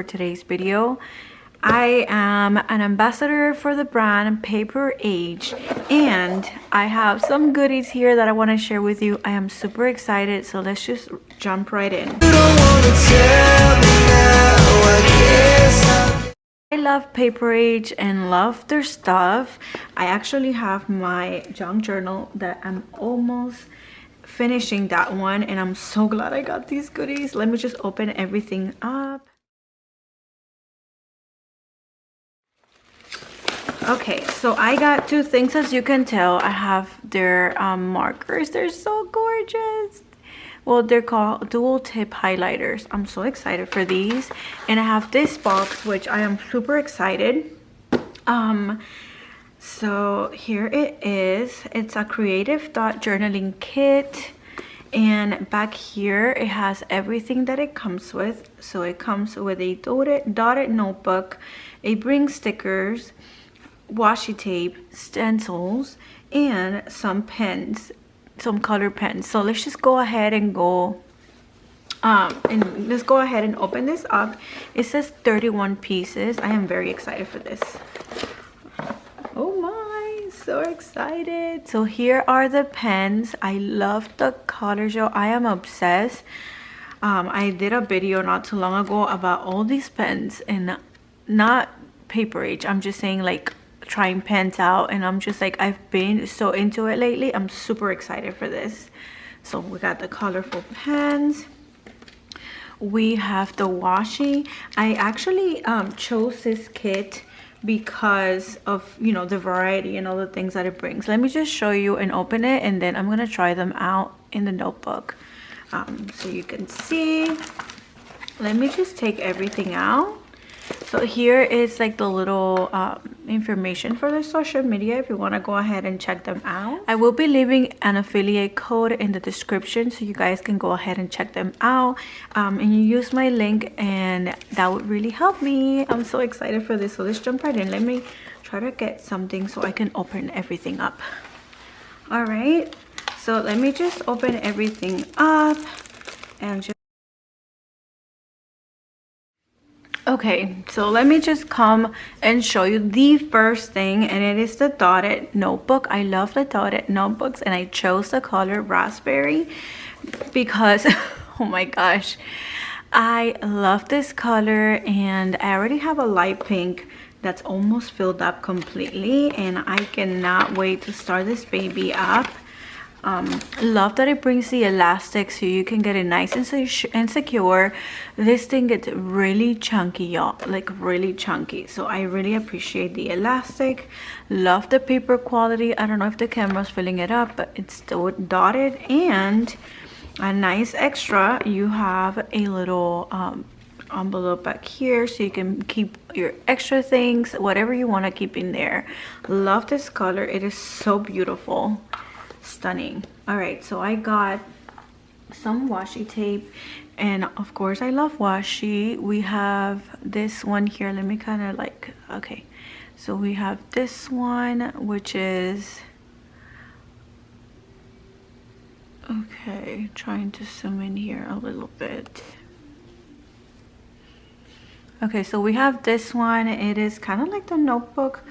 for today's video. I am an ambassador for the brand Paperage, and I have some goodies here that I want to share with you. I am super excited, so let's just jump right in. I love Paperage and love their stuff. I actually have my junk journal that I'm almost finishing that one, and I'm so glad I got these goodies. Let me just open everything up. Okay, so I got two things. As you can tell, I have their markers. They're so gorgeous. Well, they're called dual tip highlighters. I'm so excited for these. And I have this box, which I am super excited. So here it is. It's a creative dot journaling kit. And back here, it has everything that it comes with. So it comes with a dotted notebook, a bring stickers, washi tape, stencils, and some pens, some color pens. So let's just go ahead and open this up. It says 31 pieces. I am very excited for this. Oh my, so excited. So here are the pens. I love the colors, y'all. I am obsessed. I did a video not too long ago about all these pens, and not Paperage. I'm just saying, like, trying pens out, and I'm just like, I've been so into it lately. I'm super excited for this. So we got the colorful pens. We have the washi. I actually chose this kit because of, you know, the variety and all the things that it brings. Let me just show you and open it, and then I'm gonna try them out in the notebook, so you can see. Let me just take everything out. So here is like the little information for the social media if you want to go ahead and check them out. I will be leaving an affiliate code in the description so you guys can go ahead and check them out, and you use my link, and that would really help me. I'm so excited for this. So let's jump right in. Let me try to get something so I can open everything up. All right, so let me just open everything up and just okay, so let me just come and show you the first thing, and it is the dotted notebook. I love the dotted notebooks, and I chose the color raspberry because oh my gosh, I love this color, and I already have a light pink that's almost filled up completely, and I cannot wait to start this baby up. Love that it brings the elastic so you can get it nice and secure. This thing gets really chunky, y'all, like really chunky, so I really appreciate the elastic. Love the paper quality. I don't know if the camera's filling it up, but it's still dotted. And a nice extra, you have a little envelope back here so you can keep your extra things, whatever you want to keep in there. Love this color. It is so beautiful. Stunning. All right, so I got some washi tape, and of course I love washi. We have this one here. Let me kind of like, okay, so we have this one, which is, okay, trying to zoom in here a little bit. Okay, so we have this one. It is kind of like the notebook,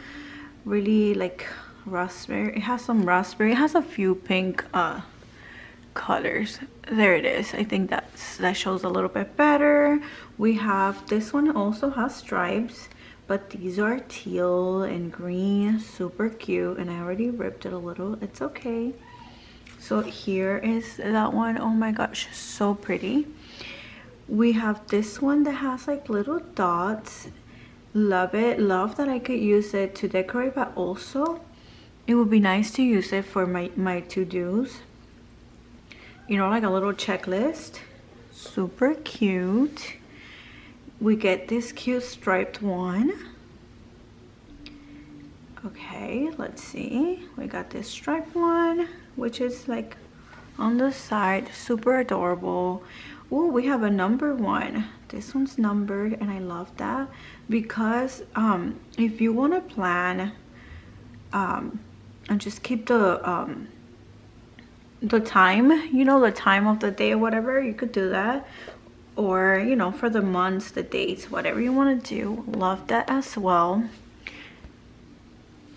really like raspberry. It has some raspberry. It has a few pink colors. There it is. I think that shows a little bit better. We have this one, also has stripes, but these are teal and green. Super cute, and I already ripped it a little. It's okay. So here is that one. Oh my gosh, so pretty. We have this one that has like little dots. Love it. Love that I could use it to decorate, but also it would be nice to use it for my to-dos, you know, like a little checklist. Super cute. We get this cute striped one. Okay, let's see. We got this striped one, which is like on the side. Super adorable. Oh, we have a number one. This one's numbered, and I love that because if you want to plan and just keep the time, you know, the time of the day or whatever, you could do that. or you know, for the months, the dates, whatever you want to do. Love that as well.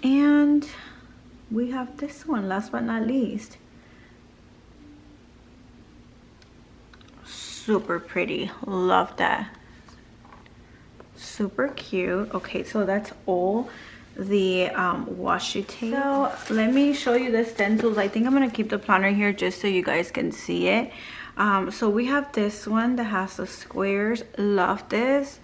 And we have this one, last but not least. Super pretty, love that. Super cute. Okay, so that's all the washi tape. So let me show you the stencils. I think I'm gonna keep the planner here just so you guys can see it. So we have this one that has the squares. Love this.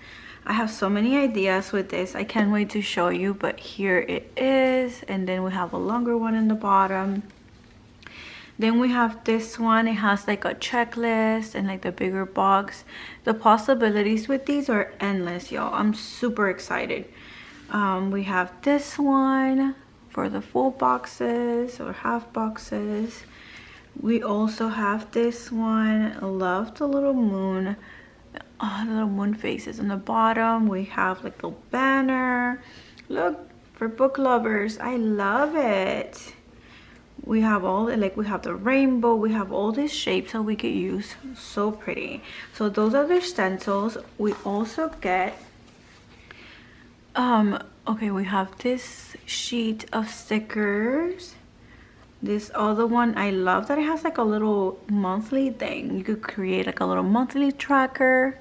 I have so many ideas with this. I can't wait to show you, but here it is. And then we have a longer one in the bottom. Then we have this one. It has like a checklist and like the bigger box. The possibilities with these are endless, y'all. I'm super excited. We have this one for the full boxes or half boxes. We also have this one. I love the little moon. Little moon faces on the bottom. We have like the banner. Look, for book lovers. I love it. We have all like we have the rainbow. We have all these shapes that we could use. So pretty. So those are the stencils. We also get okay, we have this sheet of stickers. This other one, I love that it has like a little monthly thing. You could create like a little monthly tracker.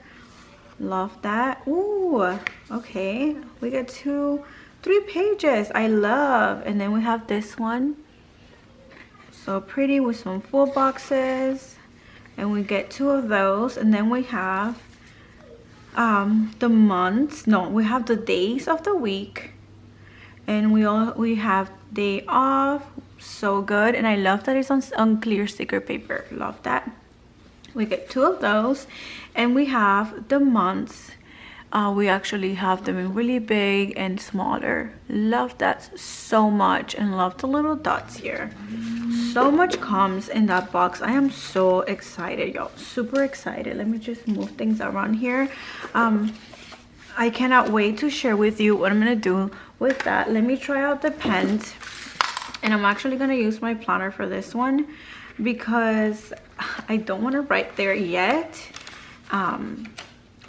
Love that. Ooh, okay. We got 3 pages. I love. And then we have this one. So pretty with some full boxes. And we get 2 of those. And then we have the months. No, we have the days of the week. And we have day off. So good. And I love that it's on clear sticker paper. Love that. We get 2 of those. And we have the months. We actually have them in really big and smaller. Love that so much. And love the little dots here. So much comes in that box. I am so excited, y'all. Super excited. Let me just move things around here. I cannot wait to share with you what I'm gonna do with that. Let me try out the pens. And I'm actually gonna use my planner for this one because I don't want to write there yet.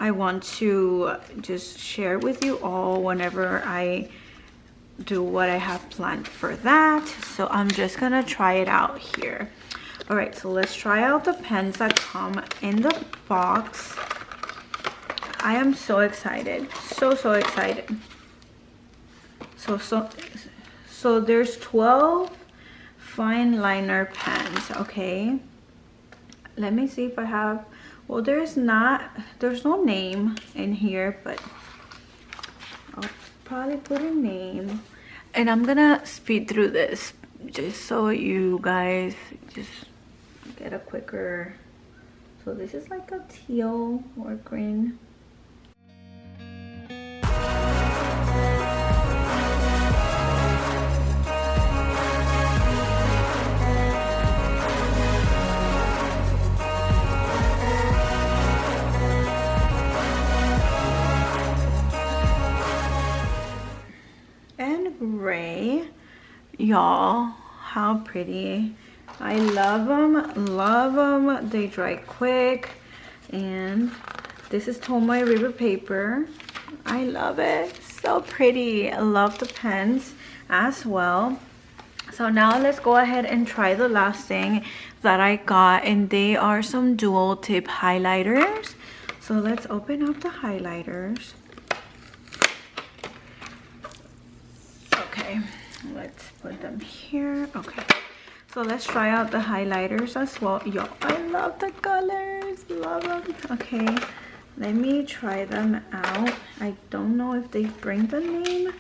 I want to just share with you all whenever I do what I have planned for that. So I'm just gonna try it out here. All right, so let's try out the pens that come in the box. I am so excited, so excited. So there's 12 fine liner pens. Okay, let me see if I have, well, there's no name in here, but I'll probably put a name. And I'm gonna speed through this just so you guys just get a quicker. So this is like a teal or green. Gray, y'all, how pretty. I love them. They dry quick. And this is Tomoe River paper. I love it, so pretty. I love the pens as well. So now let's go ahead and try the last thing that I got, and they are some dual tip highlighters. So let's open up the highlighters. Okay, let's put them here. Okay, so let's try out the highlighters as well. Yo, I love the colors, love them. Okay, let me try them out. I don't know if they bring the name.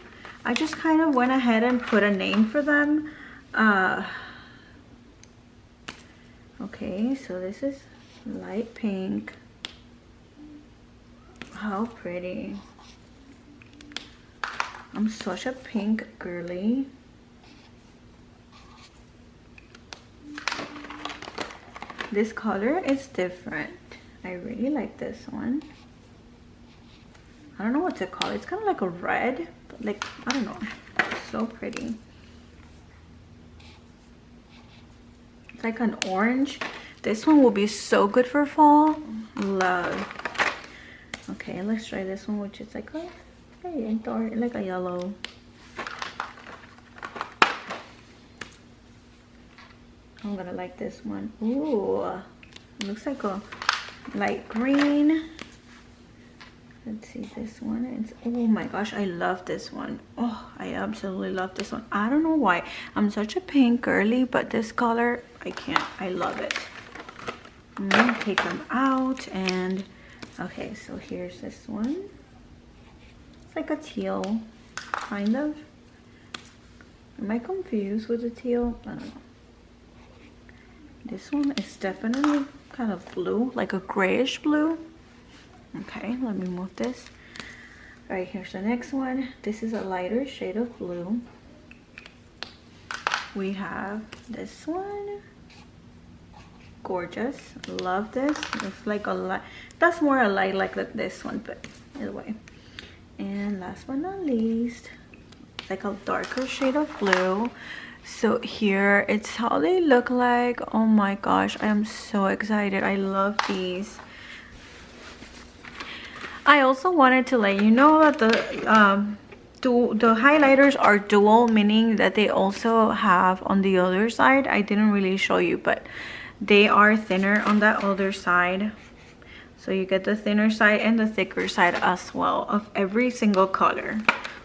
I just kind of went ahead and put a name for them. Okay, so this is light pink. How pretty. I'm such a pink girly. This color is different. I really like this one. I don't know what to call it. It's kind of like a red, but like, I don't know. It's so pretty. It's like an orange This one will be so good for fall. Love. Okay, let's try this one, which is like a, hey, dark, like a yellow. I'm gonna like this one. Ooh, looks like a light green. Let's see this one. It's, oh my gosh, I love this one. Oh, I absolutely love this one. I don't know why. I'm such a pink girly, but this color, I can't. I love it. I'm gonna take them out and okay, so here's this one. It's like a teal, kind of. Am I confused with the teal? I don't know. This one is definitely kind of blue, like a grayish blue. Okay, let me move this. All right, here's the next one. This is a lighter shade of blue. We have this one. Gorgeous. Love this. It's like a light. That's more a light like this one, but either way. And last but not least, it's like a darker shade of blue. So here it's how they look like. Oh my gosh, I am so excited. I love these. I also wanted to let you know that the highlighters are dual, meaning that they also have on the other side. I didn't really show you, but they are thinner on that other side. So you get the thinner side and the thicker side as well of every single color,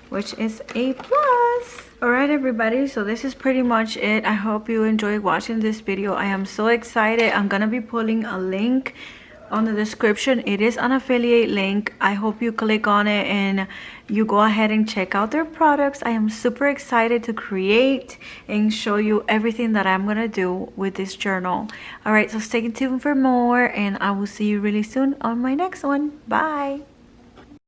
which is a plus. All right, everybody, so this is pretty much it. I hope you enjoyed watching this video. I am so excited. I'm gonna be putting a link on the description. It is an affiliate link. I hope you click on it and you go ahead and check out their products. I am super excited to create and show you everything that I'm gonna do with this journal. All right, so stay tuned for more and I will see you really soon on my next one. Bye.